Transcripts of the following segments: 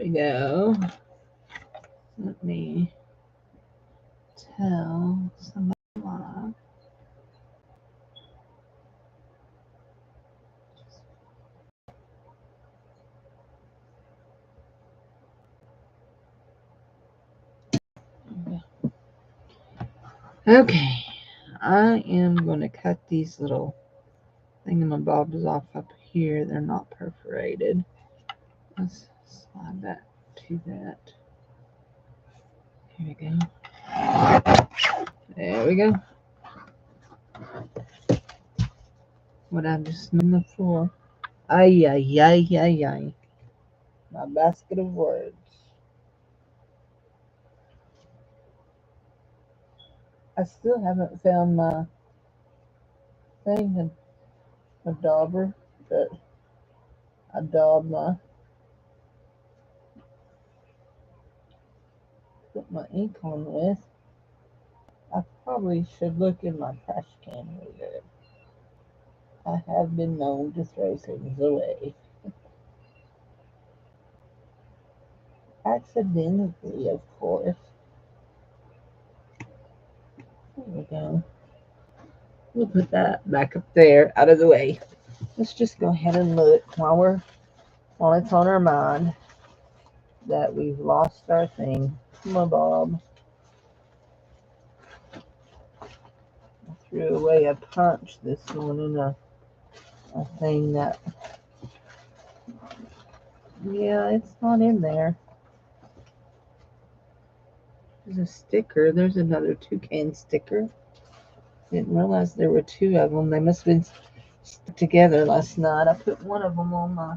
we go. Let me tell somebody live. Okay, I am going to cut these little thingamabobs off up here. They're not perforated. Let's slide that to that. Here we go. There we go. What I just on the floor. Ay, ay, ay, ay, ay. My basket of words. I still haven't found my thing, a dauber that I daub my, put my ink on with. I probably should look in my trash can later. I have been known to throw things away. Accidentally, of course. There we go. We'll put that back up there, out of the way. Let's just go ahead and look while it's on our mind that we've lost our thing. Come on, Bob. I threw away a punch this morning, a thing that, yeah, it's not in there. There's a sticker. There's another toucan sticker. Didn't realize there were two of them. They must have been stuck together last night. I put one of them on my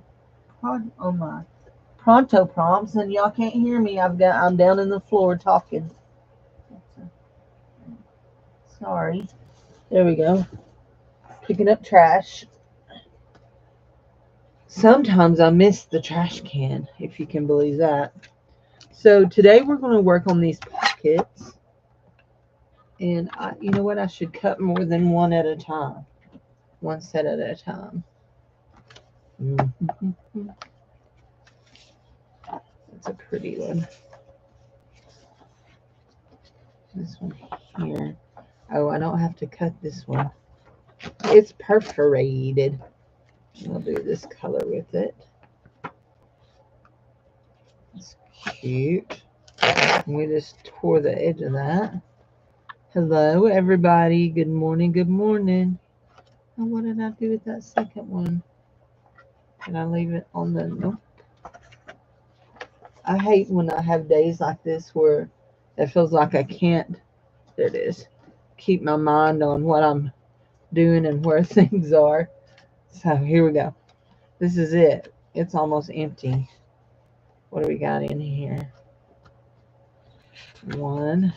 pronto prompts, and y'all can't hear me. I'm down in the floor talking. Sorry. There we go. Picking up trash. Sometimes I miss the trash can, if you can believe that. So today we're going to work on these pockets. And you know what? I should cut more than one at a time. One set at a time. That's a pretty one. This one here. Oh, I don't have to cut this one. It's perforated. I'll do this color with it. It's cute. We just tore the edge of that. Hello, everybody. Good morning. Good morning. Oh, what did I do with that second one? Did I leave it on the... Nope. I hate when I have days like this where it feels like I can't... There it is. Keep my mind on what I'm doing and where things are. So here we go. This is it. It's almost empty. What do we got in here? One.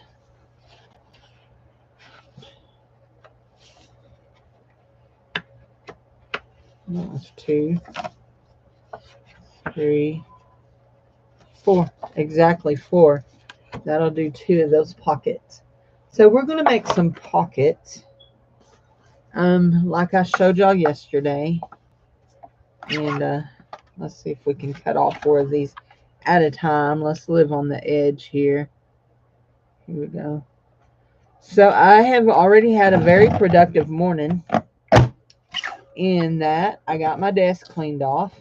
That's 2, 3, 4. Exactly 4. That'll do 2 of those pockets. So we're going to make some pockets. Like I showed y'all yesterday. And let's see if we can cut all 4 of these at a time. Let's live on the edge here. Here we go. So I have already had a very productive morning in that I got my desk cleaned off.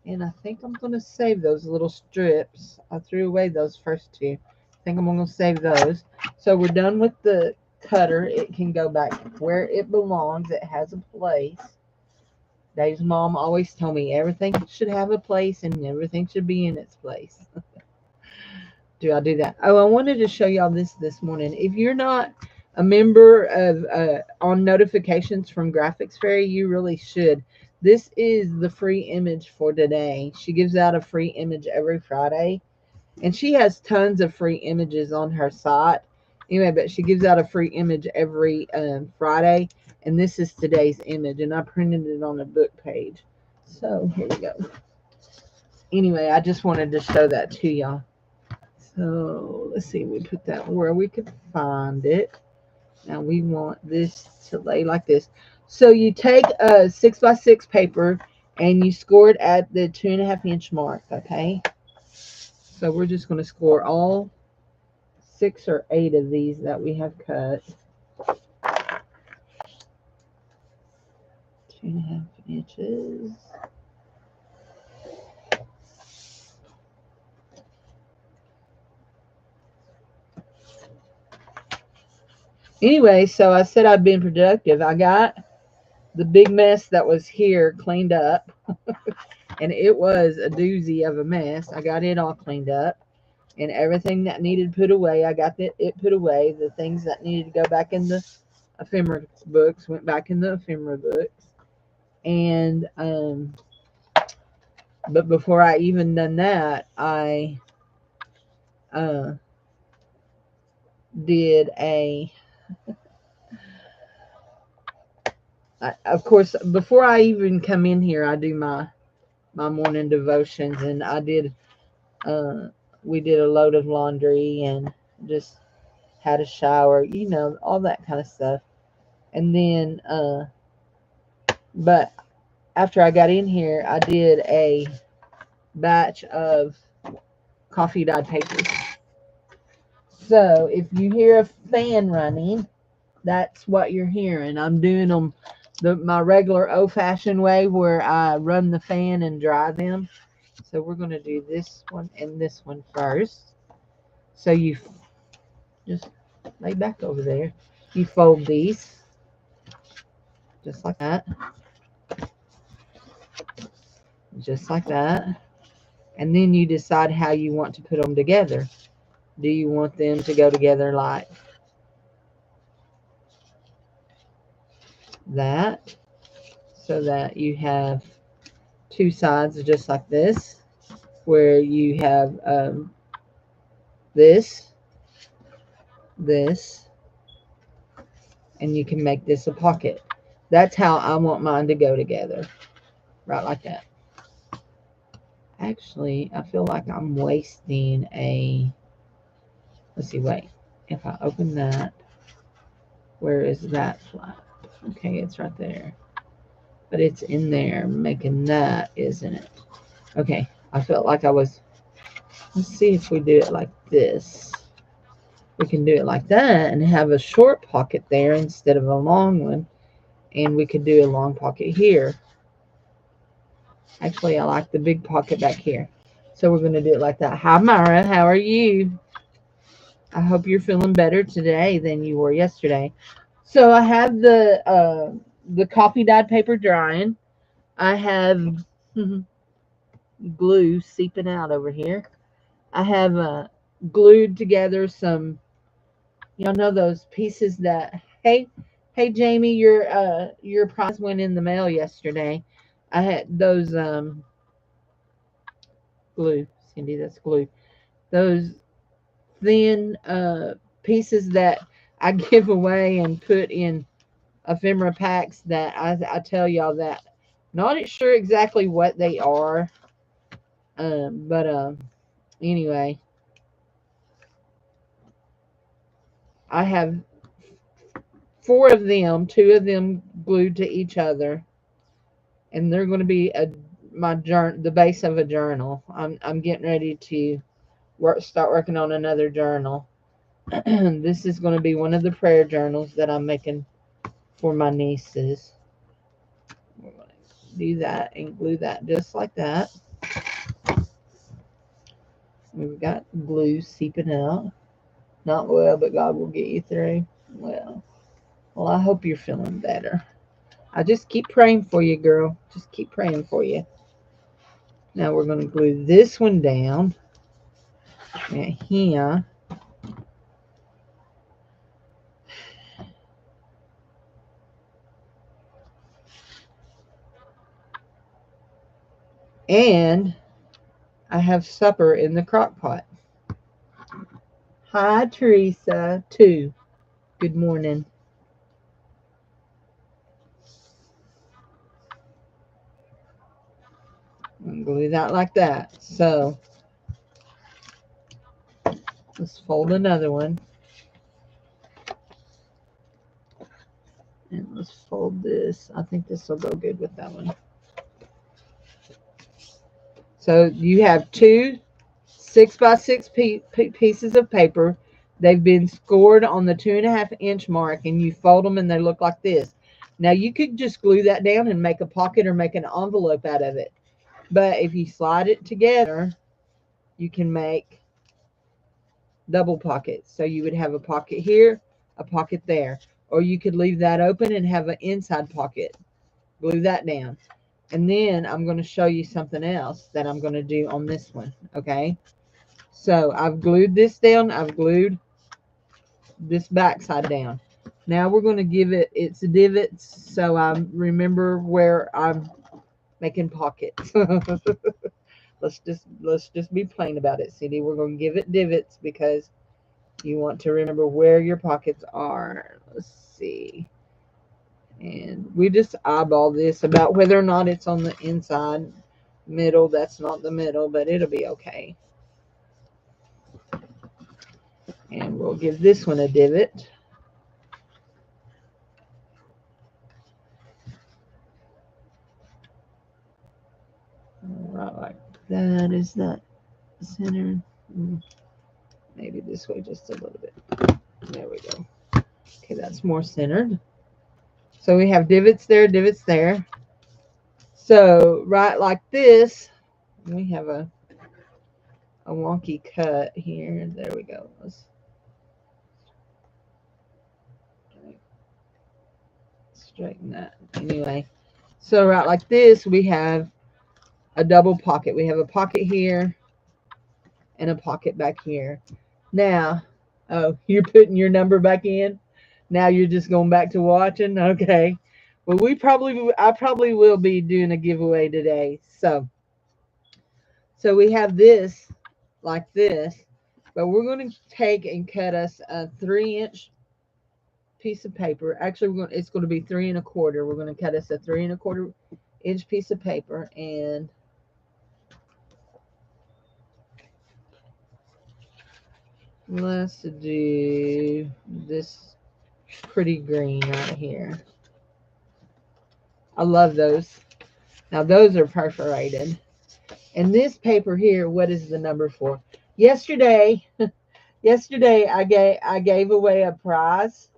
And I think I'm going to save those little strips. I threw away those first 2. I think I'm going to save those. So we're done with the cutter. It can go back where it belongs. It has a place. Dave's mom always told me everything should have a place and everything should be in its place. Do I do that? Oh, I wanted to show y'all this morning. If you're not a member of on notifications from Graphics Fairy, you really should. This is the free image for today. She gives out a free image every Friday. And she has tons of free images on her site. Anyway, but she gives out a free image every Friday. And this is today's image. And I printed it on a book page. So here we go. Anyway, I just wanted to show that to y'all. So let's see. We put that where we could find it. Now we want this to lay like this. So you take a 6x6 paper And you scored at the 2.5-inch mark, okay? So we're just going to score all 6 or 8 of these that we have cut. 2.5 inches. Anyway, so I said I'd been productive. I got the big mess that was here cleaned up. And it was a doozy of a mess. I got it all cleaned up. And everything that needed put away, I got it put away. The things that needed to go back in the ephemera books went back in the ephemera books. And but before I even done that, I did a of course, before I even come in here, I do my morning devotions, and I did we did a load of laundry and just had a shower, you know, all that kind of stuff. And then but after I got in here, I did a batch of coffee dyed papers. So if you hear a fan running, that's what you're hearing. I'm doing them my regular old-fashioned way, where I run the fan and dry them. So we're going to do this one and this one first. So you just lay back over there. You fold these just like that. Just like that. And then you decide how you want to put them together. Do you want them to go together like that, so that you have 2 sides just like this, where you have this, and you can make this a pocket. That's how I want mine to go together, right like that. Actually, I feel like I'm wasting a, let's see, wait, if I open that, where is that flap? Okay, it's right there, but it's in there making that, isn't it? Okay, I felt like I was, let's see if we do it like this. We can do it like that and have a short pocket there instead of a long one. And we could do a long pocket here. Actually, I like the big pocket back here. So we're going to do it like that. Hi, Myra. How are you? I hope you're feeling better today than you were yesterday. So I have the coffee dyed paper drying. I have glue seeping out over here. I have glued together some, y'all know those pieces that, hey Jamie, your prize went in the mail yesterday. I had those glue, Cindy, that's glue. Those thin pieces that I give away and put in ephemera packs that I tell y'all that not sure exactly what they are. But anyway, I have 4 of them, 2 of them glued to each other, and they're going to be the base of a journal. I'm getting ready to start working on another journal. This is going to be one of the prayer journals that I'm making for my nieces. We're going to do that and glue that just like that. We've got glue seeping out. Not well, but God will get you through. Well, I hope you're feeling better. I just keep praying for you, girl. Just keep praying for you. Now we're going to glue this one down right here. And I have supper in the crock pot. Hi, Teresa, too. Good morning. I'm glue that like that. So let's fold another one. And let's fold this. I think this will go good with that one. So you have two 6x6 pieces of paper. They've been scored on the 2.5 inch mark, and you fold them and they look like this. Now you could just glue that down and make a pocket or make an envelope out of it. But if you slide it together, you can make double pockets. So you would have a pocket here, a pocket there. Or you could leave that open and have an inside pocket. Glue that down. And then I'm going to show you something else that I'm going to do on this one. Okay. So I've glued this down. I've glued this back side down. Now we're going to give it its divots so I remember where I'm making pockets. let's just be plain about it, Cindy. We're going to give it divots because you want to remember where your pockets are. Let's see. And we just eyeball this about whether or not it's on the inside middle. That's not the middle, but it'll be okay. And we'll give this one a divot. Right like that. Is that centered? Maybe this way just a little bit. There we go. Okay, that's more centered. So we have divots there, divots there. So right like this, we have a wonky cut here. There we go. Let's straighten that. Anyway, so right like this, we have a double pocket. We have a pocket here and a pocket back here. Now, oh, you're putting your number back in. Now you're just going back to watching. Okay. Well, I probably will be doing a giveaway today. So we have this like this, but we're going to take and cut us a 3-inch piece of paper. Actually, it's going to be 3 1/4. We're going to cut us a 3 1/4 inch piece of paper, and let's do this pretty green right here. I love those. Now those are perforated. And this paper here, what is the number for? Yesterday I gave away a prize.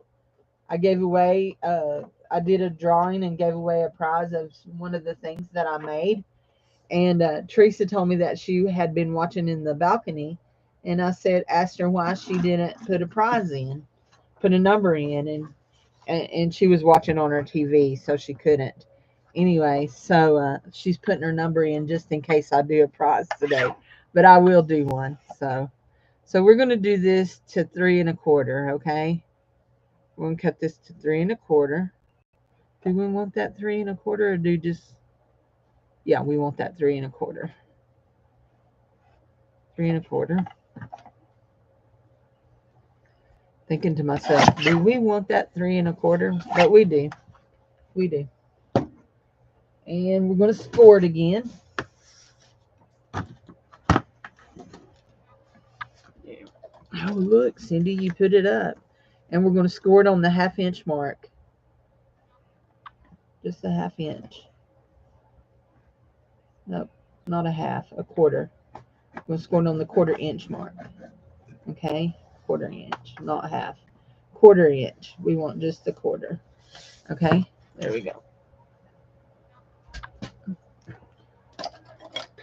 I did a drawing and gave away a prize of one of the things that I made. And Teresa told me that she had been watching in the balcony, and I asked her why she didn't put a prize in, put a number in, and she was watching on her TV, so she couldn't. Anyway, so she's putting her number in just in case I do a prize today, but I will do one. So we're going to do this to 3 1/4. Okay, we're going to cut this to 3 1/4. Do we want that 3 1/4, or do just, yeah, we want that 3 1/4. 3 1/4. Thinking to myself, do we want that 3 1/4? But we do. We do. And we're going to score it again. Oh, look, Cindy, you put it up. And we're going to score it on the 1/2 inch mark. Just a 1/2 inch. Nope, not a half, a quarter. We're going to score it on the 1/4 inch mark. Okay, 1/4 inch, not half. 1/4 inch. We want just the 1/4. Okay, there we go.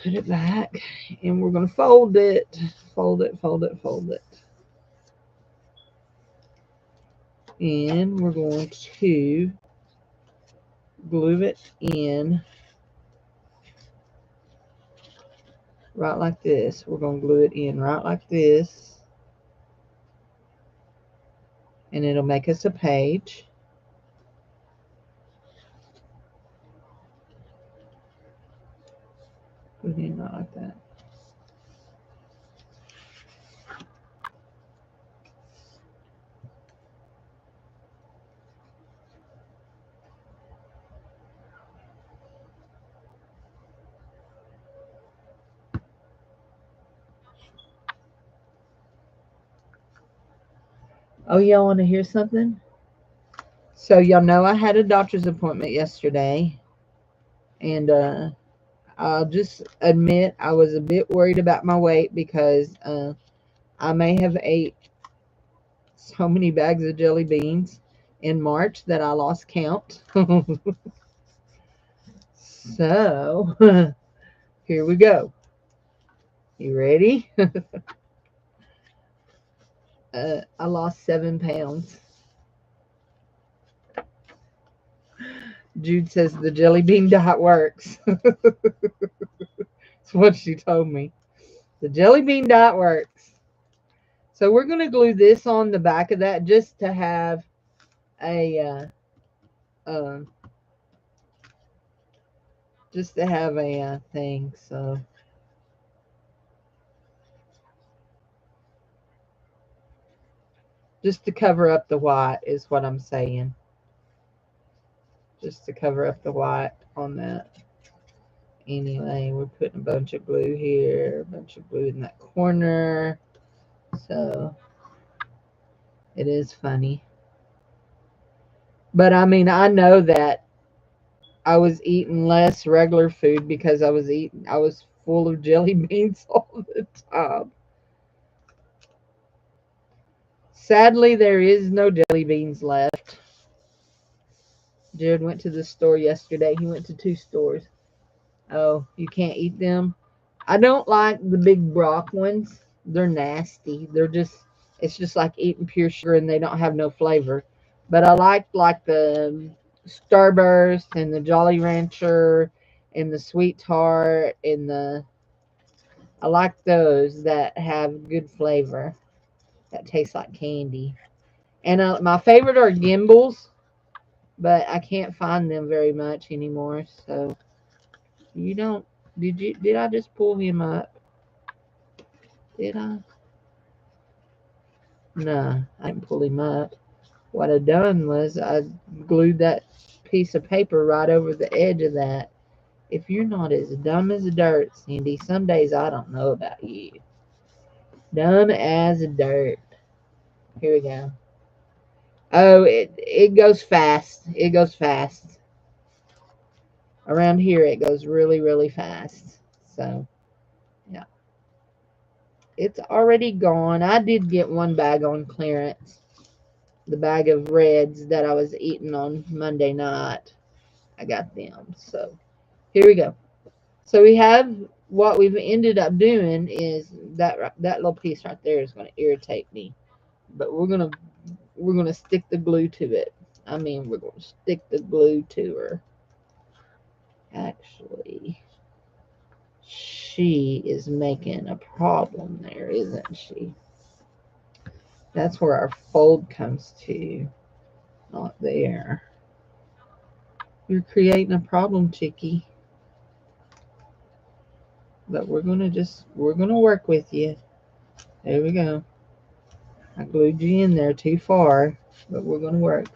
Put it back, and we're going to fold it. Fold it, fold it, fold it. And we're going to glue it in right like this. We're going to glue it in right like this, and it'll make us a page. Put it in right like that. Oh, y'all want to hear something? So y'all know I had a doctor's appointment yesterday, and I'll just admit I was a bit worried about my weight because I may have ate so many bags of jelly beans in March that I lost count. So, here we go. You ready? I lost 7 pounds. Jude says the jelly bean diet works. That's what she told me. The jelly bean diet works. So we're going to glue this on the back of that just to have a thing. So just to cover up the white is what I'm saying. Just to cover up the white on that. Anyway, we're putting a bunch of glue here, a bunch of glue in that corner. So it is funny. But I mean, I know that I was eating less regular food because I was full of jelly beans all the time. Sadly, there is no jelly beans left. Jared went to the store yesterday. He went to 2 stores. Oh, you can't eat them? I don't like the big Brock ones. They're nasty. It's just like eating pure sugar and they don't have no flavor. But I like the Starburst and the Jolly Rancher and the Sweet Tart I like those that have good flavor that taste like candy. And my favorite are Gimbals, but I can't find them very much anymore. So you don't did I just pull him up? Did I? No, I didn't pull him up. What I done was I glued that piece of paper right over the edge of that. If you're not as dumb as dirt, Cindy, some days I don't know about you. Dumb as dirt. Here we go. Oh, it goes fast. It goes fast. Around here it goes really, really fast. So, yeah. It's already gone. I did get one bag on clearance. The bag of reds that I was eating on Monday night. I got them. So, here we go. So we have what we've ended up doing is that little piece right there is going to irritate me, but we're gonna stick the glue to it. I mean, we're going to stick the glue to her. Actually, she is making a problem there, isn't she? That's where our fold comes to, not there. You're creating a problem, Chickie. But we're gonna work with you. There we go. I glued you in there too far, but we're gonna work.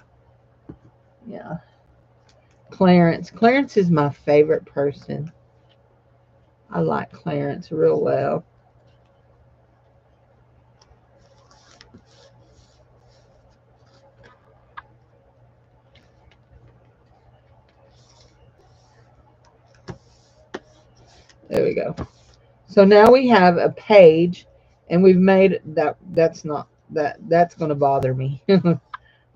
Yeah. Clarence. Clarence is my favorite person. I like Clarence real well. There we go. So now we have a page, and we've made that. That's going to bother me.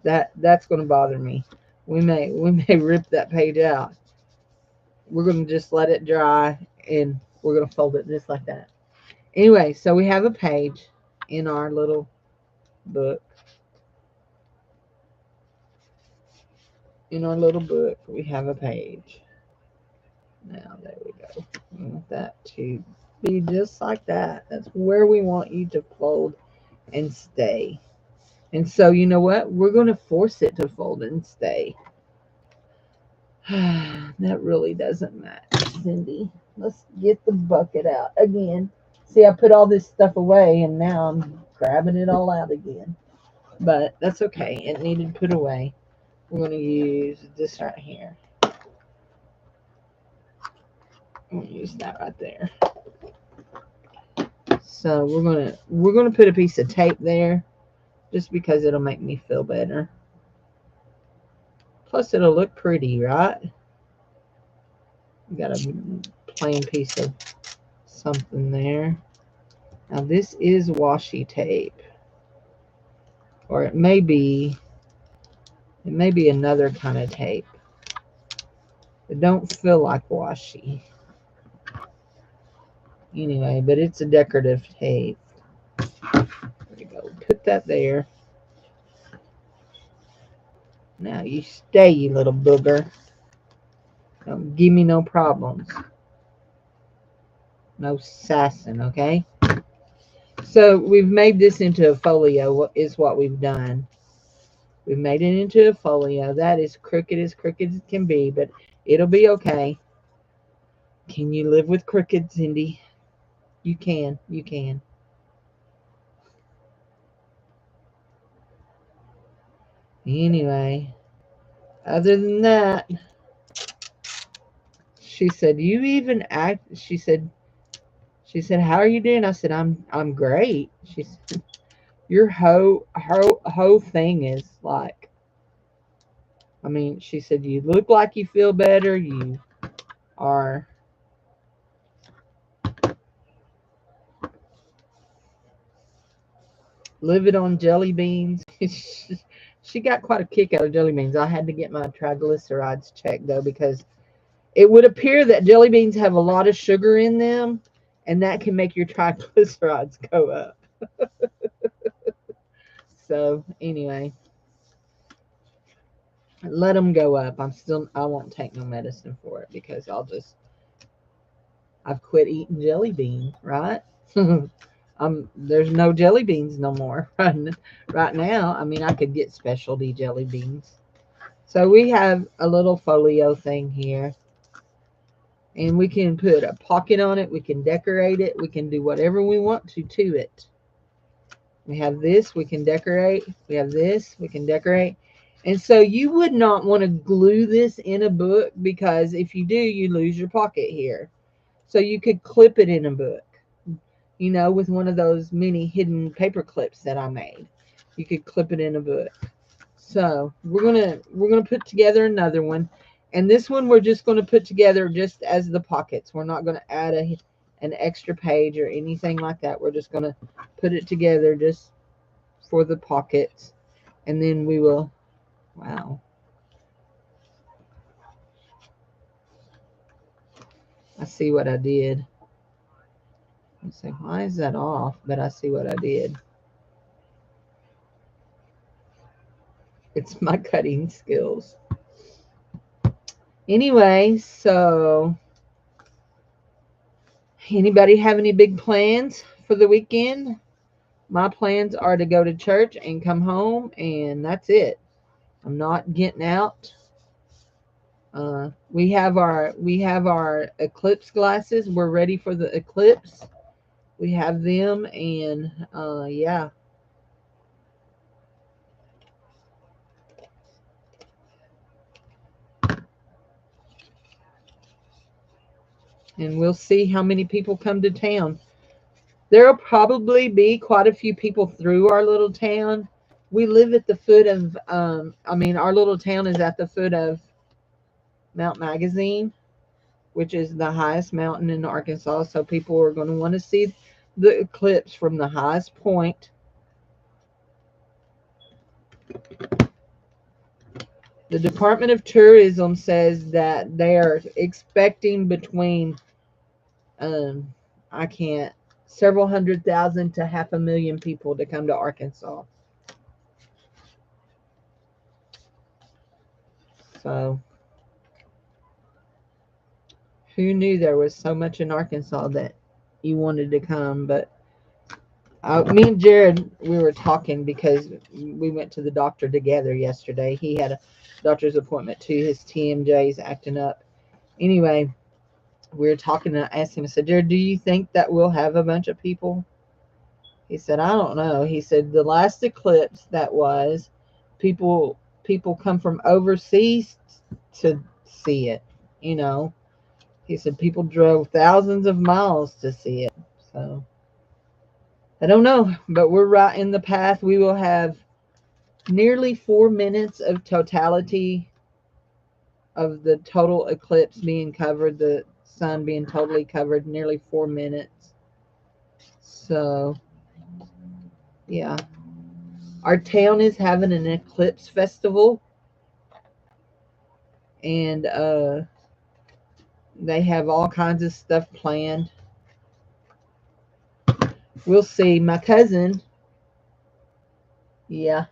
That's going to bother me. We may rip that page out. We're going to just let it dry, and we're going to fold it just like that. Anyway, so we have a page in our little book. In our little book, we have a page. Now, there we go. We want that to be just like that. That's where we want you to fold and stay. And so, you know what? We're going to force it to fold and stay. That really doesn't match, Cindy. Let's get the bucket out again. See, I put all this stuff away, and now I'm grabbing it all out again. But that's okay. It needed put away. We're going to use this right here. I'm going to use that right there. So we're gonna put a piece of tape there, just because it'll make me feel better. Plus, it'll look pretty, right? You gotta plain piece of something there. Now this is washi tape, or it may be another kind of tape. It don't feel like washi. Anyway, but it's a decorative tape. There we go. Put that there. Now you stay, you little booger. Don't give me no problems. No sassing, okay? So we've made this into a folio, is what we've done. We've made it into a folio. That is crooked as can be, but it'll be okay. Can you live with crooked, Cindy? You can. You can. Anyway, other than that, she said, you even act, she said, how are you doing? I said, I'm great. She said, your whole thing is like, I mean, she said, you look like you feel better. You are living on jelly beans. She got quite a kick out of jelly beans. I had to get my triglycerides checked, though, because it would appear that jelly beans have a lot of sugar in them, and that can make your triglycerides go up. So, anyway, let them go up. I won't take no medicine for it because I've quit eating jelly beans, right? There's no jelly beans no more right now. I mean, I could get specialty jelly beans. So we have a little folio thing here, and we can put a pocket on it. We can decorate it. We can do whatever we want to it. We have this, we can decorate. We have this, we can decorate. And so you would not want to glue this in a book, because if you do, you lose your pocket here. So you could clip it in a book, you know, with one of those mini hidden paper clips that I made. You could clip it in a book. So we're gonna put together another one, and this one we're just gonna put together just as the pockets. We're not gonna add an extra page or anything like that. We're just gonna put it together just for the pockets, and then we will. Wow. I see what I did. I say, why is that off? But I see what I did. It's my cutting skills. Anyway, so anybody have any big plans for the weekend? My plans are to go to church and come home, and that's it. I'm not getting out. We have our eclipse glasses. We're ready for the eclipse. We have them, and yeah. And we'll see how many people come to town. There'll probably be quite a few people through our little town. We live at the foot of, I mean, our little town is at the foot of Mount Magazine, which is the highest mountain in Arkansas. So people are going to want to see the eclipse from the highest point. The Department of Tourism says that they are expecting between, several 100,000 to 500,000 people to come to Arkansas. So who knew there was so much in Arkansas that you wanted to come? But me and Jared, we were talking because we went to the doctor together yesterday. He had a doctor's appointment too. His TMJ's acting up. Anyway, we were talking, and I asked him, I said, Jared, do you think that we'll have a bunch of people? He said, I don't know. He said, the last eclipse that was, people come from overseas to see it, you know. He said people drove thousands of miles to see it. So I don't know, but we're right in the path. We will have nearly 4 minutes of totality of the total eclipse being covered. The sun being totally covered, nearly 4 minutes. So, yeah. Our town is having an eclipse festival. And they have all kinds of stuff planned. We'll see. My cousin, yeah,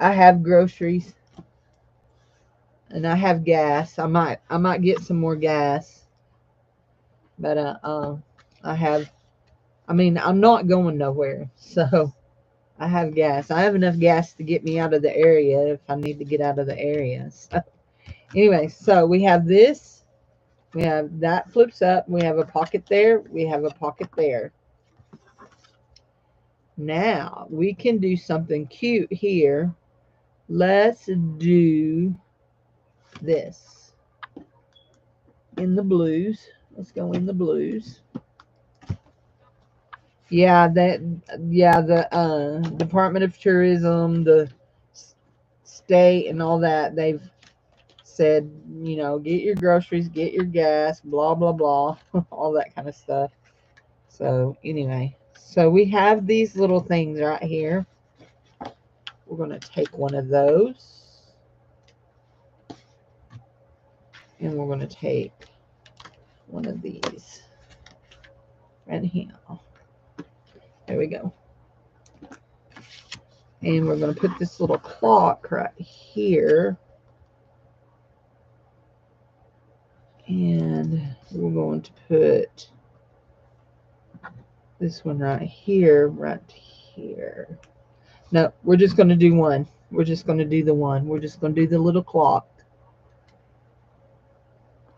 I have groceries and I have gas. I might get some more gas, but I have. I mean, I'm not going nowhere, so I have gas. I have enough gas to get me out of the area if I need to get out of the area. So anyway, so we have this. We have that flips up. We have a pocket there. We have a pocket there. Now we can do something cute here. Let's do this in the blues. Let's go in the blues. Yeah, the Department of Tourism, the state and all that, they've said, you know, get your groceries, get your gas, blah blah blah, all that kind of stuff. So anyway, so we have these little things right here. We're going to take one of those and we're going to take one of these right here. There we go. And we're going to put this little clock right here. And we're going to put this one right here, right here. No, we're just going to do one. We're just going to do the one. We're just going to do the little clock.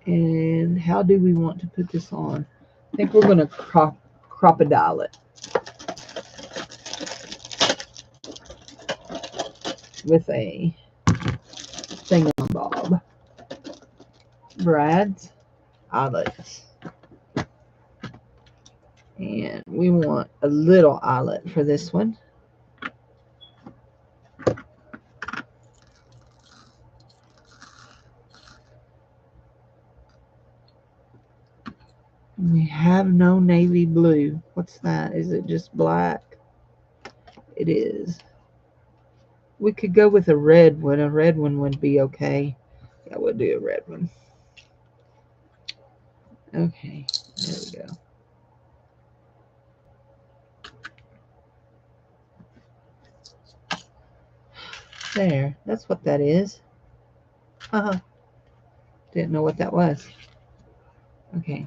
And how do we want to put this on? I think we're going to crocodile it with a thingamabob. Brad's eyelets. And we want a little eyelet for this one. We have no navy blue. What's that? Is it just black? It is. We could go with a red one. A red one would be okay. Yeah, we'll do a red one. Okay, there we go. There, that's what that is. Didn't know what that was. Okay.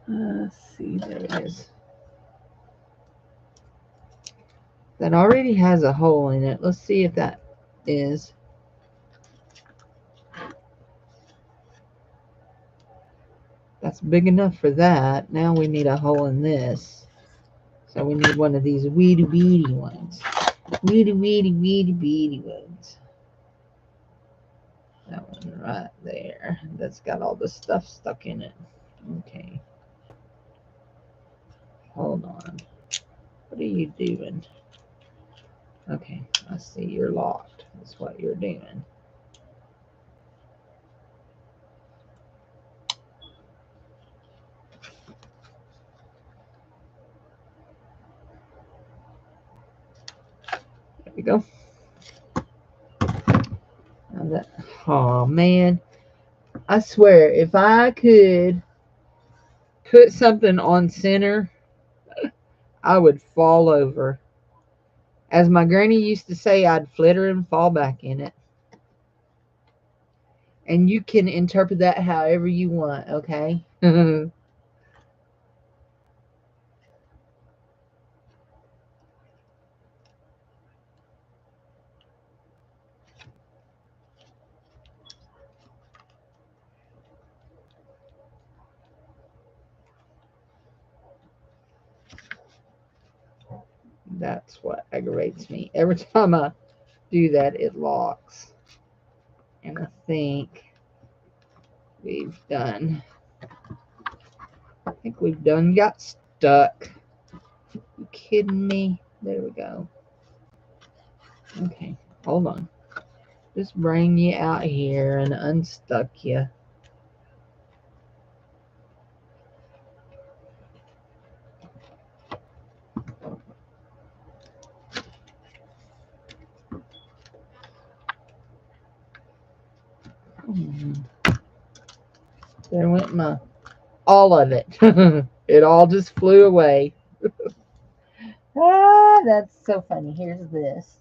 Let's see, there it is. That already has a hole in it. Let's see if that is. That's big enough for that. Now we need a hole in this. So we need one of these weedy ones. Weedy ones. That one right there. That's got all the stuff stuck in it. Okay. Hold on. What are you doing? Okay, I see you're locked. That's what you're doing. There we go. Now that, oh man, I swear, if I could put something on center, I would fall over. As my granny used to say, I'd flitter and fall back in it. And you can interpret that however you want, okay? That's what aggravates me. Every time I do that, it locks. And I think we've done. I think we've done got stuck. You kidding me? There we go. Okay, hold on. Just bring you out here and unstuck you. There went my, all of it. It all just flew away. Ah, that's so funny. Here's this.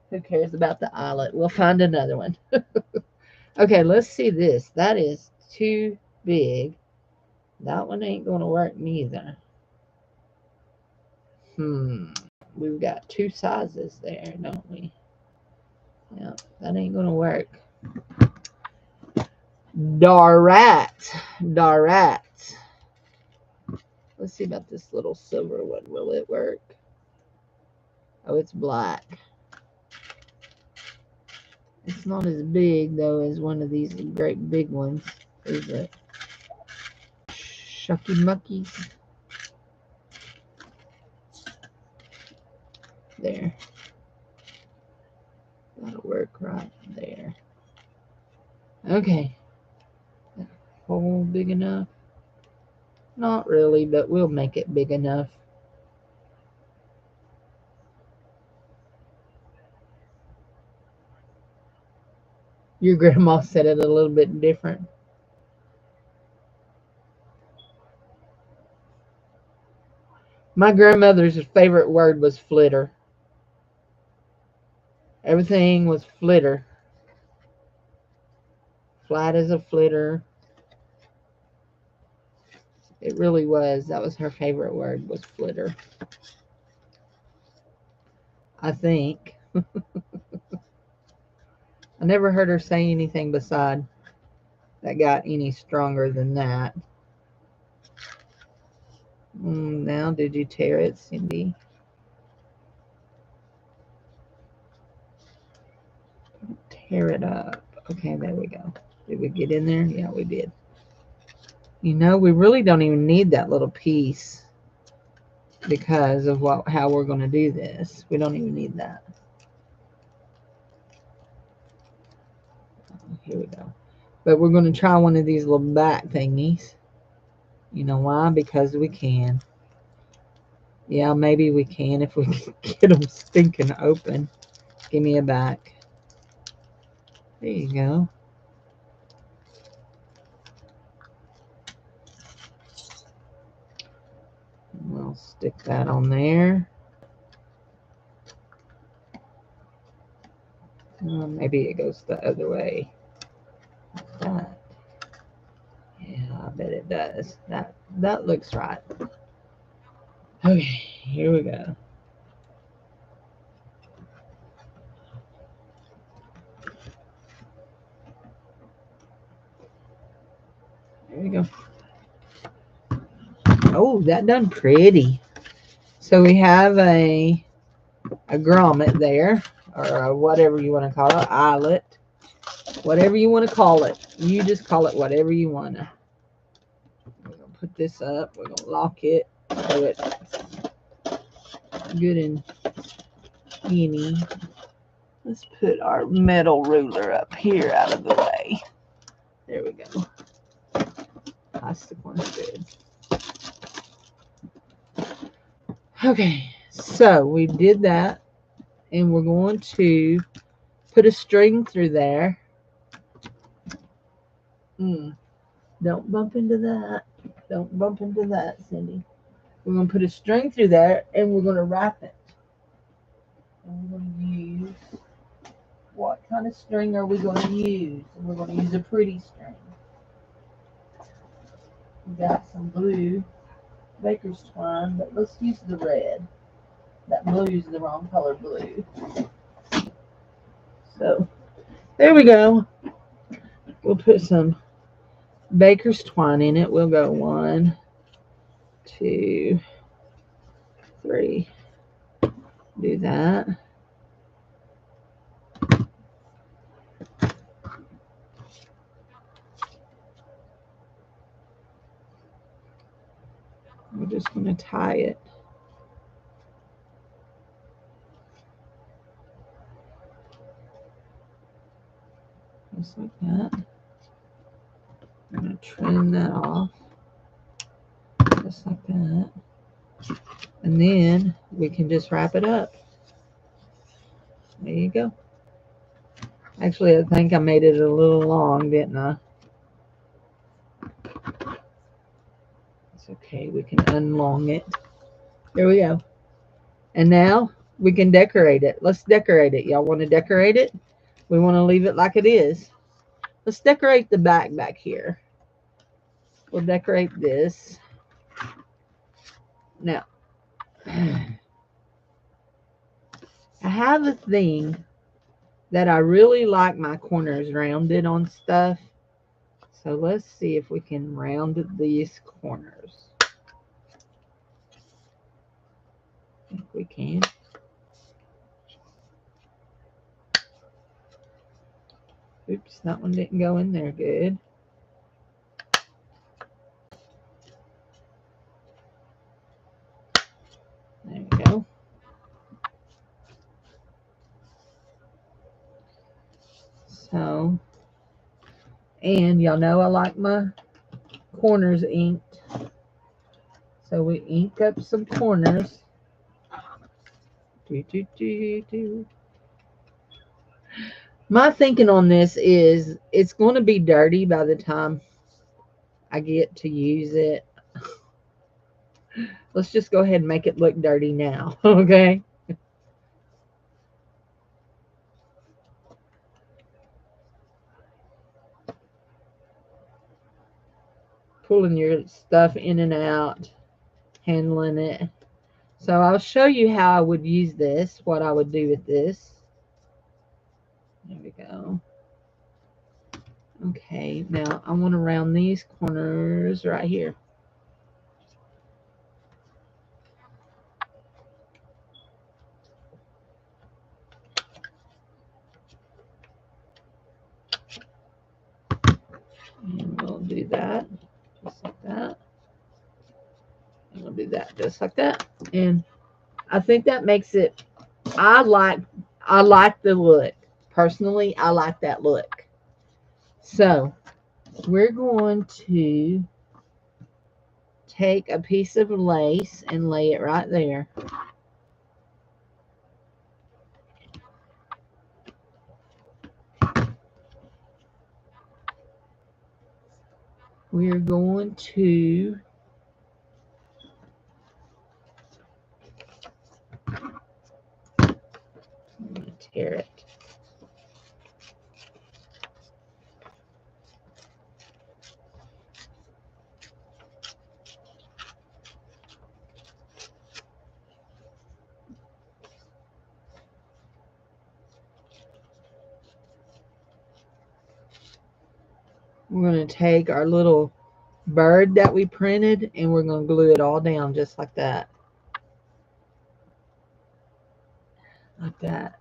Who cares about the eyelet? We'll find another one. Okay, let's see this. That is too big. That one ain't going to work neither. We've got two sizes there, don't we? Yeah, that ain't going to work. Darat. Let's see about this little silver one. Will it work? Oh, it's black. It's not as big, though, as one of these great big ones. Is it? Shucky Muckies. There. That'll work right there. Okay. Hole big enough? Not really, but we'll make it big enough. Your grandma said it a little bit different. My grandmother's favorite word was flitter. Everything was flitter. Flat as a flitter. It really was. That was her favorite word, was flitter. I think. I never heard her say anything beside that got any stronger than that. Now, did you tear it, Cindy? Tear it up. Okay, there we go. Did we get in there? Yeah, we did. You know, we really don't even need that little piece because of how we're going to do this. We don't even need that. Here we go. But we're going to try one of these little back thingies. You know why? Because we can. Yeah, maybe we can if we can get them stinking open. Give me a back. There you go. We'll stick that on there. Maybe it goes the other way. Like that. Yeah, I bet it does. That looks right. Okay, here we go. There we go. Oh, that done pretty. So we have a grommet there, or whatever you want to call it, eyelet, whatever you want to call it. You just call it whatever you want to. We're going to put this up. We're going to lock it so it's good and skinny. Let's put our metal ruler up here out of the way. There we go. Plastic one's good. Okay, so we did that, and we're going to put a string through there. Don't bump into that. Don't bump into that, Cindy. We're going to put a string through there, and we're going to wrap it. And we're going to use, what kind of string are we going to use? And we're going to use a pretty string. We got some blue baker's twine, but let's use the red. That blue is the wrong color blue. So there we go. We'll put some baker's twine in it. We'll go 1, 2, 3. Do that. We're just going to tie it. Just like that. I'm going to trim that off. Just like that. And then we can just wrap it up. There you go. Actually, I think I made it a little long, didn't I? It's okay. We can unlong it. There we go. And now we can decorate it. Let's decorate it. Y'all want to decorate it? We want to leave it like it is. Let's decorate the back here. We'll decorate this. Now, I have a thing that I really like my corners rounded on stuff. So let's see if we can round these corners. I think we can. Oops, that one didn't go in there good. There we go. So, and y'all know I like my corners inked. So we ink up some corners. My thinking on this is it's going to be dirty by the time I get to use it. Let's just go ahead and make it look dirty now, okay? Pulling your stuff in and out, handling it. So I'll show you how I would use this, what I would do with this. There we go. Okay, now I want to round these corners right here. And we'll do that, just like that. And we'll do that just like that. And I think that makes it, I like the look. Personally, I like that look. So we're going to take a piece of lace and lay it right there. We're going to tear it. We're going to take our little bird that we printed and we're going to glue it all down just like that. Like that.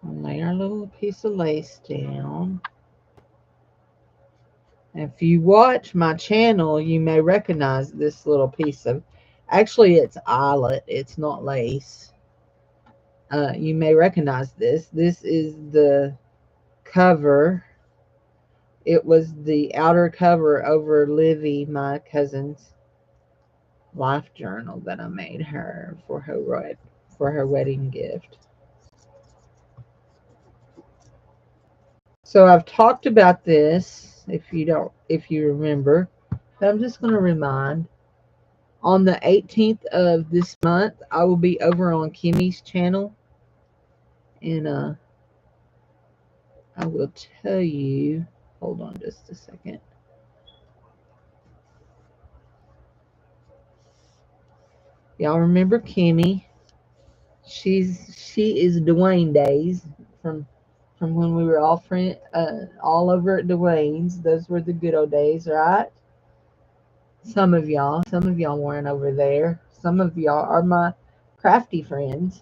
Lay our little piece of lace down. If you watch my channel, you may recognize this little piece of, actually it's eyelet, it's not lace. You may recognize this. This is the cover. It was the outer cover over Livy, my cousin's life journal that I made her for her wedding gift. So I've talked about this, if you remember, but I'm just going to remind. On the 18th of this month, I will be over on Kimmy's channel, and I will tell you. Hold on just a second. Y'all remember Kimmy? She is Dwayne days from when we were all over at Dwayne's. Those were the good old days, right? Some of y'all weren't over there. Some of y'all are my Crafty Friends.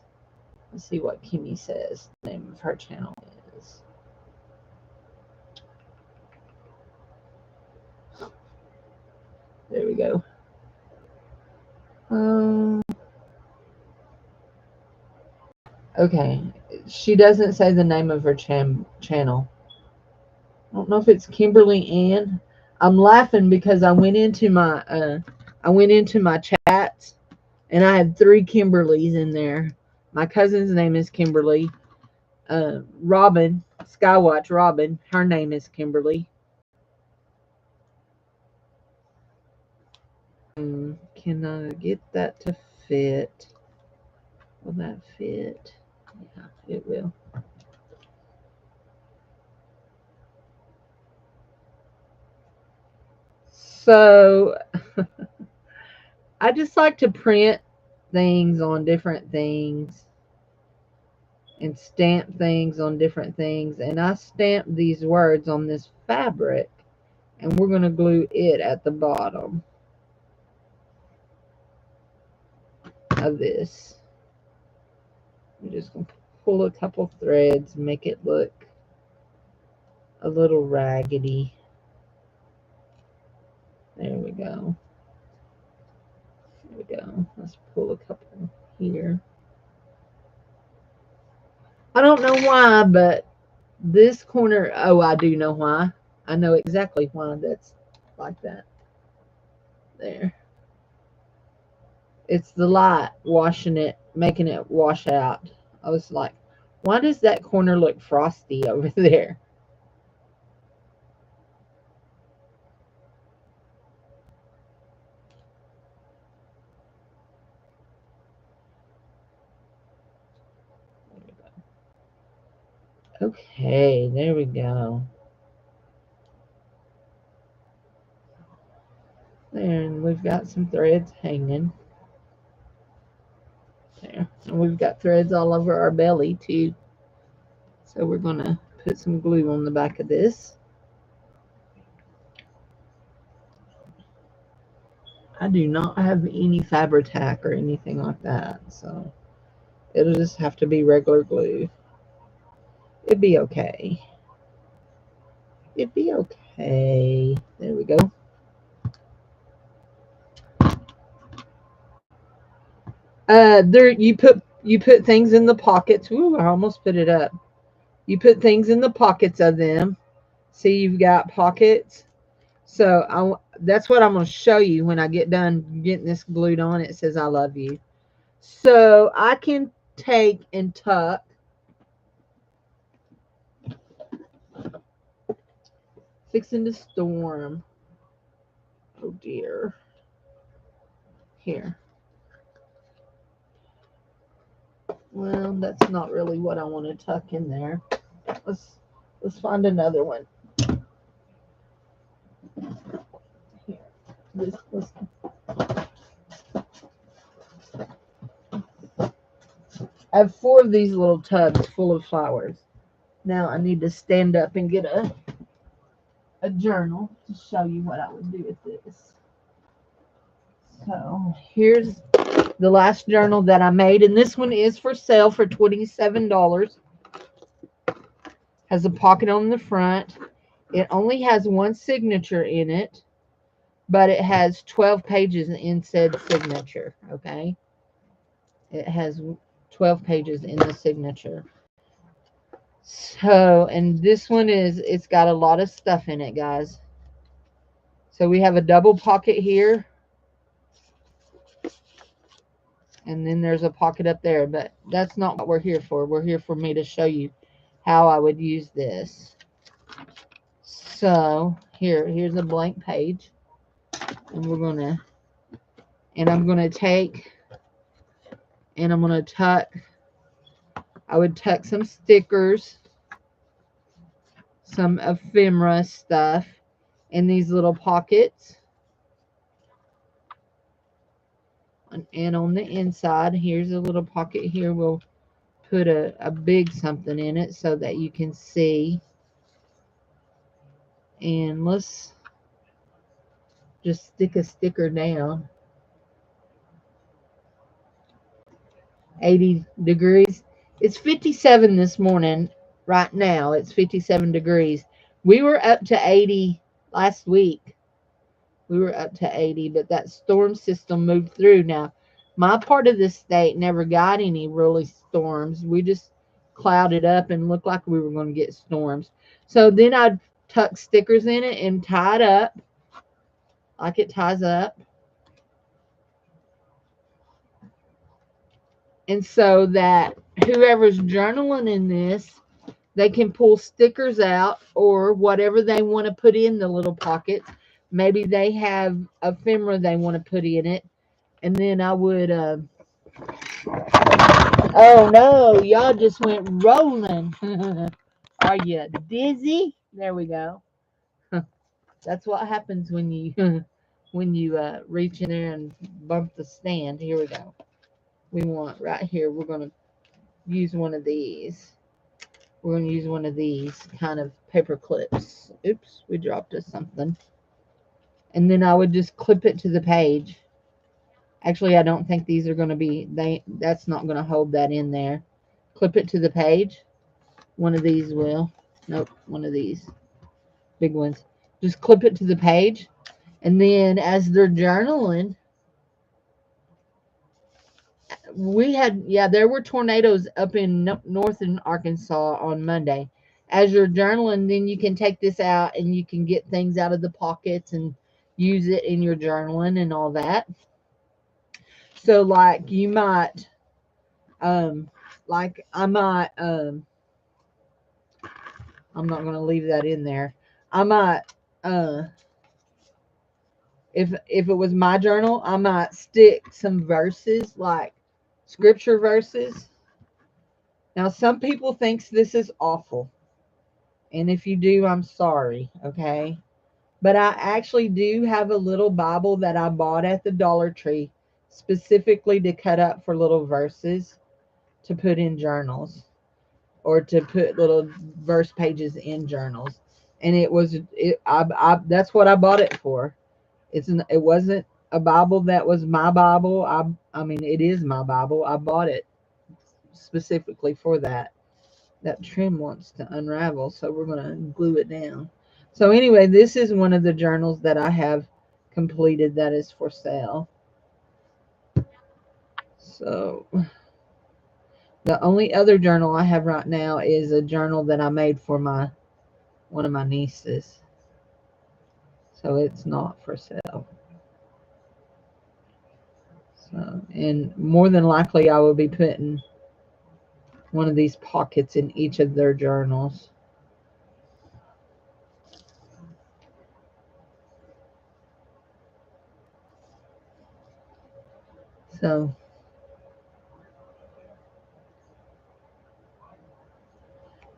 Let's see what Kimmy says the name of her channel is. There we go. Okay. She doesn't say the name of her channel. I don't know if it's Kimberly Ann. I'm laughing because I went into my chats and I had 3 Kimberlys in there. My cousin's name is Kimberly. Robin, Skywatch Robin, her name is Kimberly. Can I get that to fit? Will that fit? Yeah, it will. So I just like to print things on different things and stamp things on different things. And I stamped these words on this fabric, and we're going to glue it at the bottom of this. I'm just going to pull a couple threads, make it look a little raggedy. There we go. There we go. Let's pull a couple here. I don't know why, but this corner, oh, I do know why. I know exactly why that's like that. There. It's the light washing it, making it wash out. I was like, why does that corner look frosty over there? Okay, there we go. There, and we've got some threads hanging. There. And we've got threads all over our belly too. So we're going to put some glue on the back of this. I do not have any Fabri-Tac or anything like that, so it'll just have to be regular glue. It'd be okay. It'd be okay. There we go. There you put things in the pockets. Ooh, I almost put it up. You put things in the pockets of them. See, you've got pockets. So that's what I'm going to show you when I get done getting this glued on. It says I love you. So I can take and tuck. Fixing to storm. Oh dear. Here. Well, that's not really what I want to tuck in there. Let's find another one. Here. This. I have 4 of these little tubs full of flowers. Now I need to stand up and get a journal to show you what I would do with this. So here's the last journal that I made, and this one is for sale for $27. Has a pocket on the front. It only has 1 signature in it, but it has 12 pages in said signature. Okay, it has 12 pages in the signature. So, and this one it's got a lot of stuff in it, guys. So we have a double pocket here, and then there's a pocket up there, but that's not what we're here for. We're here for me to show you how I would use this. So here's a blank page, and I'm gonna take and I'm gonna tuck. I would tuck some stickers, some ephemera stuff in these little pockets. And on the inside, here's a little pocket here. We'll put a big something in it so that you can see. And let's just stick a sticker down. 80 degrees. It's 57 this morning. Right now, it's 57 degrees. We were up to 80 last week. We were up to 80, but that storm system moved through. Now, my part of the state never got any really storms. We just clouded up and looked like we were going to get storms. So then I'd tuck stickers in it and tie it up like it ties up. And so that whoever's journaling in this, they can pull stickers out or whatever they want to put in the little pockets. Maybe they have ephemera they want to put in it. And then I would, oh no, y'all just went rolling. Are you dizzy? There we go. That's what happens when you when you reach in there and bump the stand. Here we go. We want right here. We're going to use one of these. We're going to use one of these kind of paper clips. Oops, we dropped us something. And then I would just clip it to the page. Actually, I don't think these are going to be, that's not going to hold that in there. Clip it to the page. One of these will. Nope, one of these big ones. Just clip it to the page. And then as they're journaling, there were tornadoes up in northern Arkansas on Monday. As you're journaling, then you can take this out and you can get things out of the pockets and use it in your journaling and all that. So like you might, like I might, I'm not going to leave that in there. I might, if it was my journal, I might stick some verses, like scripture verses. Now, some people thinks this is awful. And if you do, I'm sorry, okay? But I actually do have a little Bible that I bought at the Dollar Tree specifically to cut up for little verses to put in journals or to put little verse pages in journals. And that's what I bought it for. It wasn't a Bible that was my Bible. I mean, it is my Bible. I bought it specifically for that. That trim wants to unravel, so we're going to glue it down. So anyway, this is one of the journals that I have completed that is for sale. So the only other journal I have right now is a journal that I made for one of my nieces. So it's not for sale. So, and more than likely I will be putting one of these pockets in each of their journals. So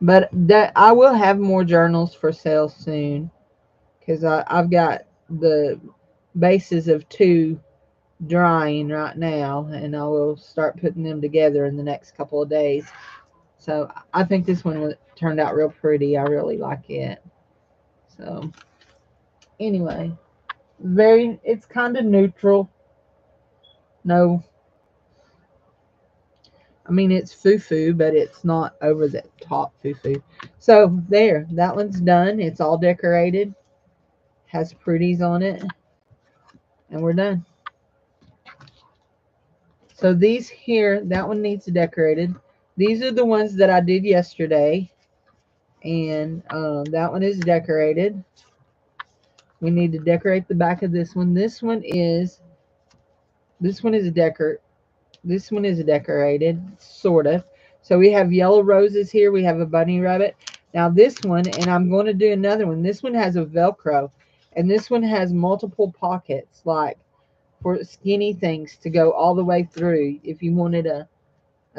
but that I will have more journals for sale soon because I've got the bases of 2 drying right now, and I will start putting them together in the next couple of days. So I think this one turned out real pretty. I really like it. So anyway, it's kind of neutral. No, I mean it's foo-foo, but it's not over the top foo-foo. So there, that one's done. It's all decorated. Has pretties on it. And we're done. So these here, that one needs decorated. These are the ones that I did yesterday. And that one is decorated. We need to decorate the back of this one. This one is decorated, sort of. So we have yellow roses here. We have a bunny rabbit. Now this one, and I'm going to do another one. This one has a Velcro. And this one has multiple pockets, like for skinny things to go all the way through. If you wanted a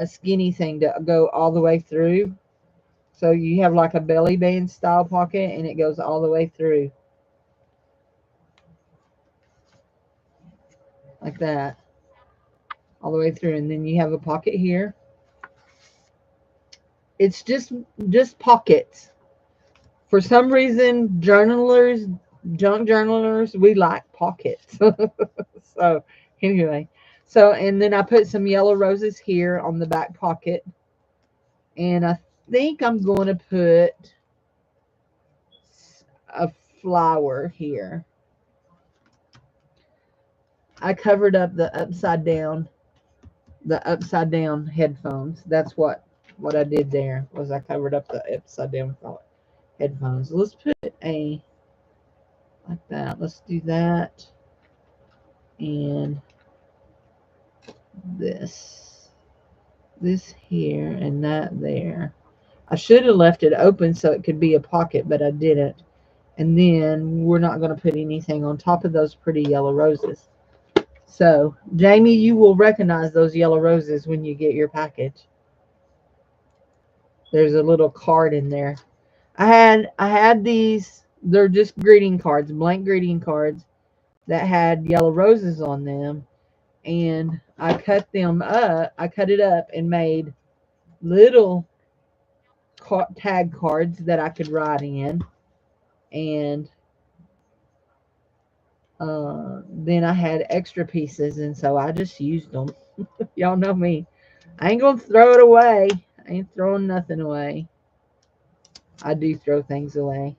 skinny thing to go all the way through. So you have like a belly band style pocket and it goes all the way through. Like that. All the way through. And then you have a pocket here. It's just pockets. For some reason, junk journalers, we like pockets. So anyway, So, and then I put some yellow roses here on the back pocket. And I think I'm going to put a flower here. I covered up the upside down headphones. That's what I did there, was I covered up the upside down headphones. Let's put a like that. Let's do that. And this here and that there. I should have left it open so it could be a pocket, but I didn't. And then we're not going to put anything on top of those pretty yellow roses. So, Jamie, you will recognize those yellow roses when you get your package. There's a little card in there. I had these, they're just greeting cards, blank greeting cards that had yellow roses on them, and I cut it up and made little tag cards that I could write in, and then I had extra pieces, and so I just used them. Y'all know me. I ain't gonna throw it away. I ain't throwing nothing away. I do throw things away.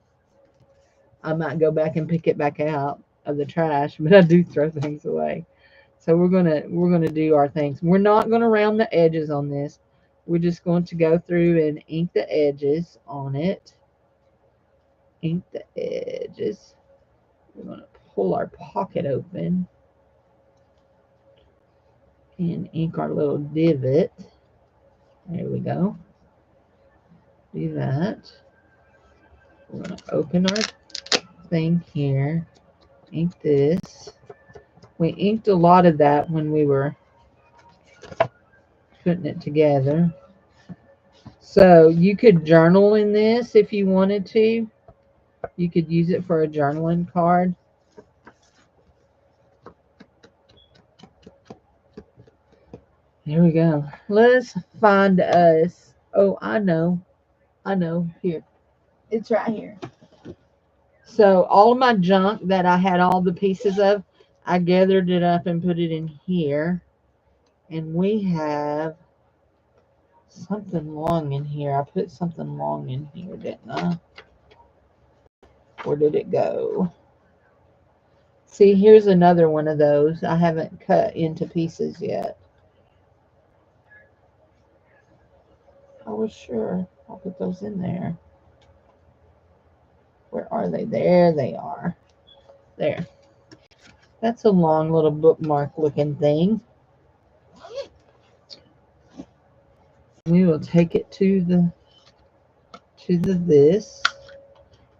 I might go back and pick it back out of the trash, but I do throw things away. So we're gonna do our things. We're not gonna round the edges on this. We're just going to go through and ink the edges on it. Ink the edges. We're gonna pull our pocket open and ink our little divot. There we go. Do that. We're gonna open our thing here. Ink this. We inked a lot of that when we were putting it together. So you could journal in this if you wanted to. You could use it for a journaling card. There we go. Let's find us. Oh, I know. Here. It's right here. So all of my junk that I had all the pieces of, I gathered it up and put it in here. And we have something long in here. I put something long in here, didn't I? Where did it go? See, here's another one of those. I haven't cut into pieces yet. I was sure I'll put those in there. Where are they? There they are. There. That's a long little bookmark looking thing. We will take it to the this.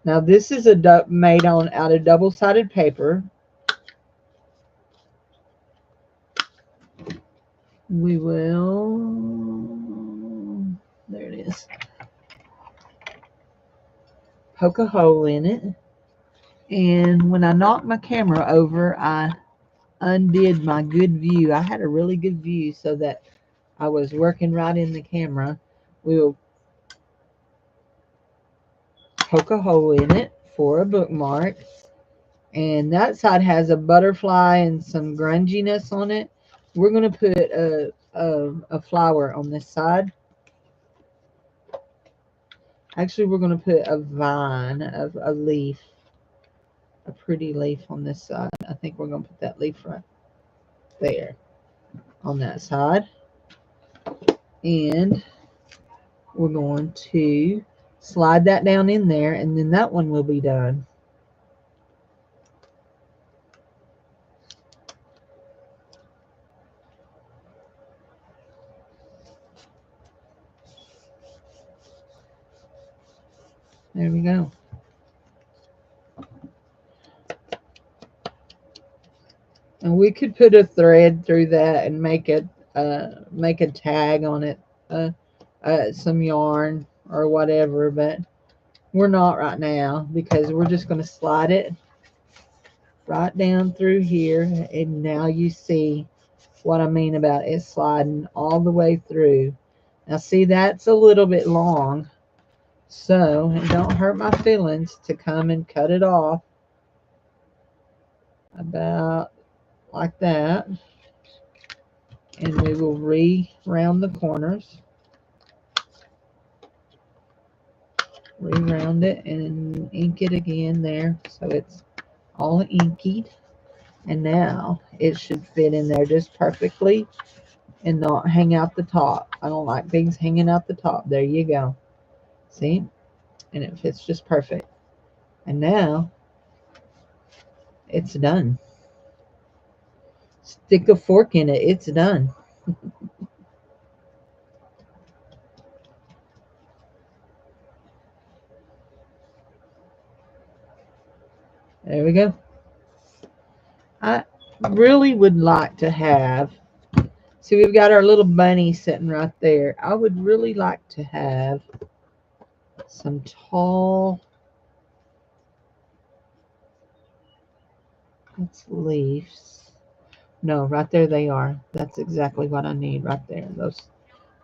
Now this is made out of double-sided paper. We will, there it is. Poke a hole in it. And when I knocked my camera over, I undid my good view. I had a really good view so that I was working right in the camera. We will poke a hole in it for a bookmark. And that side has a butterfly and some grunginess on it. We're going to put a flower on this side. Actually, we're going to put a vine of a leaf, a pretty leaf on this side. I think we're going to put that leaf right there on that side. And we're going to slide that down in there, and then that one will be done. There we go. And we could put a thread through that and make a tag on it, some yarn or whatever, but we're not right now because we're just going to slide it right down through here. And now you see what I mean about it sliding all the way through. Now see, that's a little bit long, so it don't hurt my feelings to come and cut it off about like that. And we will re-round the corners. Re-round it and ink it again there so it's all inkied. And now it should fit in there just perfectly and not hang out the top. I don't like things hanging out the top. There you go. See? And it fits just perfect. And now it's done. Stick a fork in it. It's done. There we go. I really would like to have, see, we've got our little bunny sitting right there. I would really like to have some tall, that's leaves. No, right there they are. That's exactly what I need right there.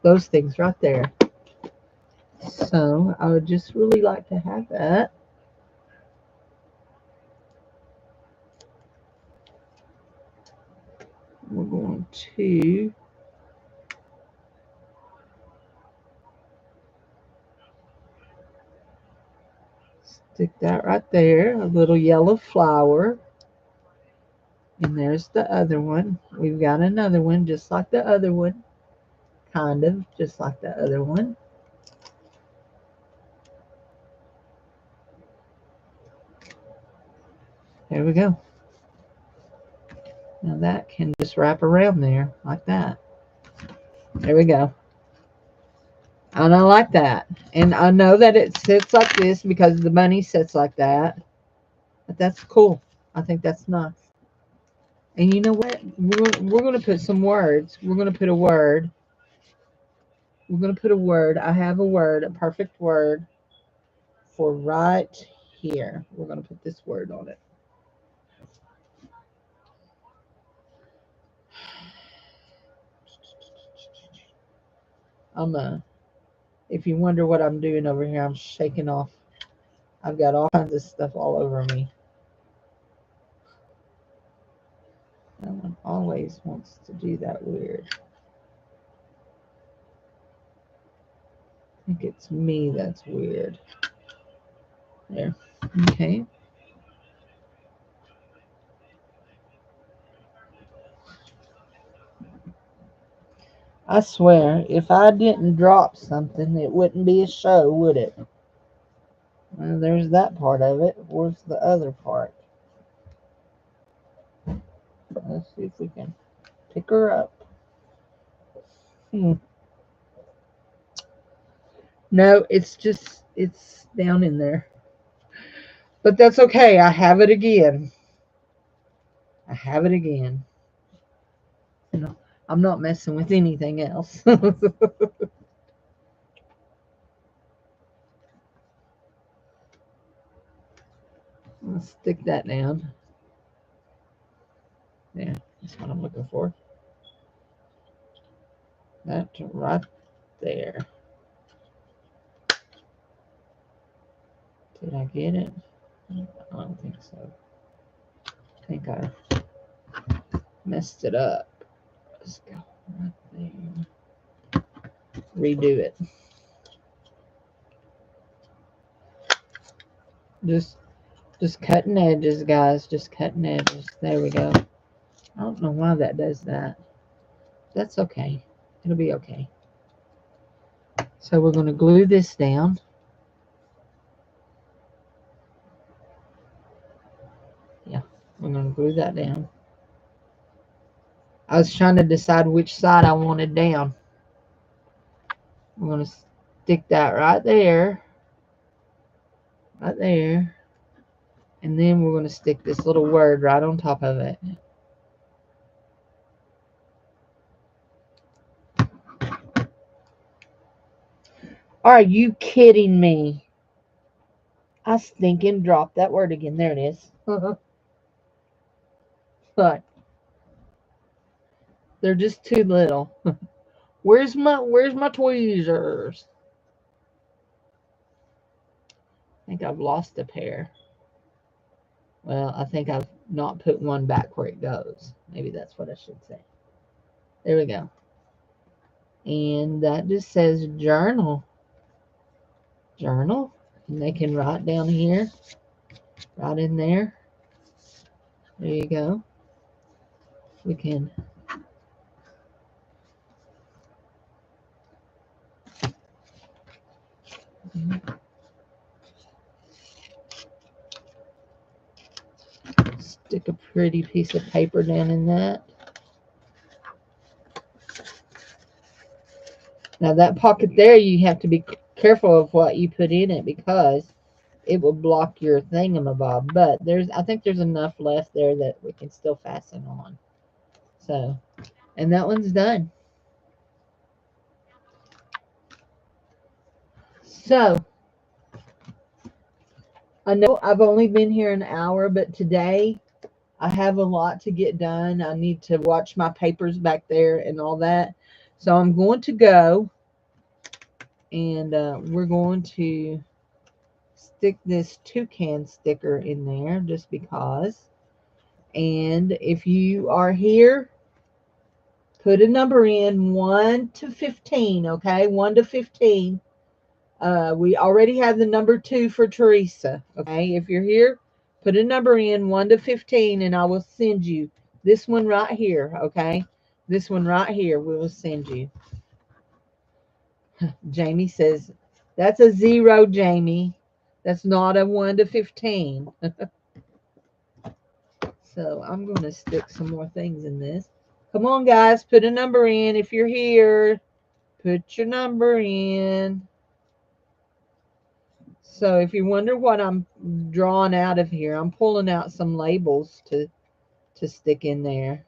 Those things right there. So I would just really like to have that. We're going to stick that right there, a little yellow flower. And there's the other one. We've got another one just like the other one. Kind of just like the other one. There we go. Now that can just wrap around there like that. There we go. And I like that. And I know that it sits like this because the bunny sits like that. But that's cool. I think that's nice. And you know what? We're going to put some words. We're going to put a word. We're going to put a word. I have a word, a perfect word for right here. We're going to put this word on it. If you wonder what I'm doing over here, I'm shaking off. I've got all kinds of stuff all over me. That one always wants to do that weird. I think it's me that's weird. There. Okay. I swear, if I didn't drop something, it wouldn't be a show, would it? Well, there's that part of it. Where's the other part? Let's see if we can pick her up. No, it's down in there. But that's okay. I have it again. I have it again. No, I'm not messing with anything else. Let's stick that down. There, that's what I'm looking for. That right there. Did I get it? I don't think so. I think I messed it up. Let's go right there. Redo it. Just cutting edges, guys. Just cutting edges. There we go. I don't know why that does that. That's okay. It'll be okay. So we're going to glue this down. Yeah, we're going to glue that down. I was trying to decide which side I wanted down. I'm going to stick that right there. Right there. And then we're going to stick this little word right on top of it. Are you kidding me? I stinking dropped that word again. There it is. But they're just too little. Where's my tweezers? I think I've lost a pair. Well, I think I've not put one back where it goes. Maybe that's what I should say. There we go. And that just says journal. Journal. And they can write down here. Right in there. There you go. We can stick a pretty piece of paper down in that. Now that pocket there, you have to be careful of what you put in it because it will block your thingamabob. But I think there's enough left there that we can still fasten on. So, and that one's done. So, I know I've only been here an hour, but today I have a lot to get done. I need to watch my papers back there and all that. So I'm going to go and we're going to stick this toucan sticker in there just because. And if you are here, put a number in 1 to 15, okay? 1 to 15. We already have the number 2 for Teresa, okay? If you're here, put a number in 1 to 15 and I will send you this one right here, okay? This one right here we will send you. Jamie says, that's a 0, Jamie. That's not a 1 to 15. So I'm going to stick some more things in this. Come on, guys, put a number in. If you're here, put your number in. So if you wonder what I'm drawing out of here, I'm pulling out some labels to stick in there.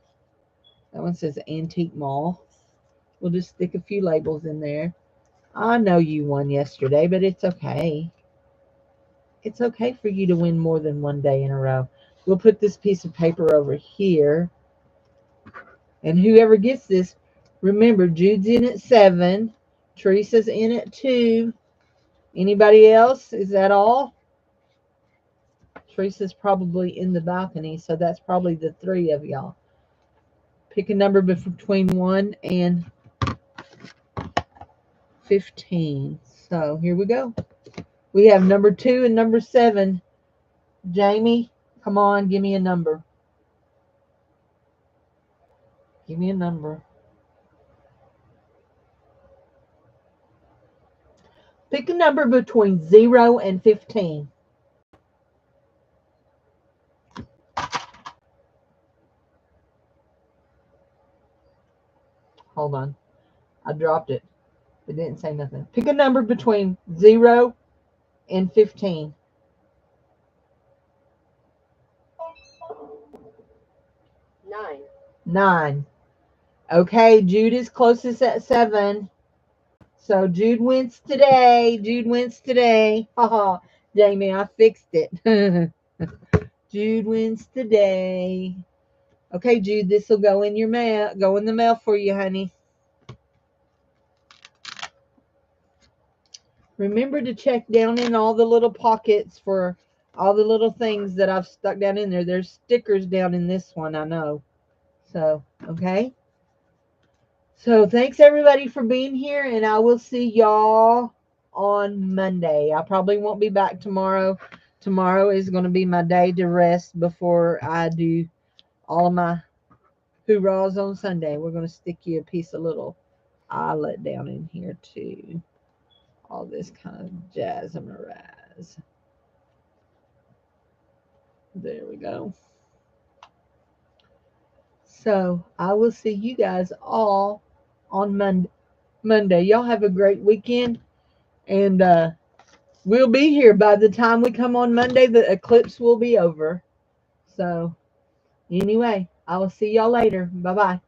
That one says Antique Mall. We'll just stick a few labels in there. I know you won yesterday, but it's okay. It's okay for you to win more than one day in a row. We'll put this piece of paper over here. And whoever gets this, remember, Jude's in at 7. Teresa's in at 2. Anybody else? Is that all? Teresa's probably in the balcony, so that's probably the 3 of y'all. Pick a number between 1 and 15. So here we go. We have number 2 and number 7. Jamie, come on, give me a number. Give me a number. Pick a number between 0 and 15. Hold on. I dropped it. It didn't say nothing. Pick a number between 0 and 15. 9. 9. Okay, Jude is closest at 7. So Jude wins today. Jude wins today. Haha, Jamie, I fixed it. Jude wins today. Okay, Jude, this will go in your mail. Go in the mail for you, honey. Remember to check down in all the little pockets for all the little things that I've stuck down in there. There's stickers down in this one, I know. So, okay. So, thanks everybody for being here, and I will see y'all on Monday. I probably won't be back tomorrow. Tomorrow is going to be my day to rest before I do all of my hoorahs on Sunday. We're going to stick you a piece of little eyelet down in here too. All this kind of jazz and maraz. There we go. So I will see you guys all on Monday. Y'all have a great weekend. And we'll be here by the time we come on Monday. The eclipse will be over. So anyway, I will see y'all later. Bye-bye.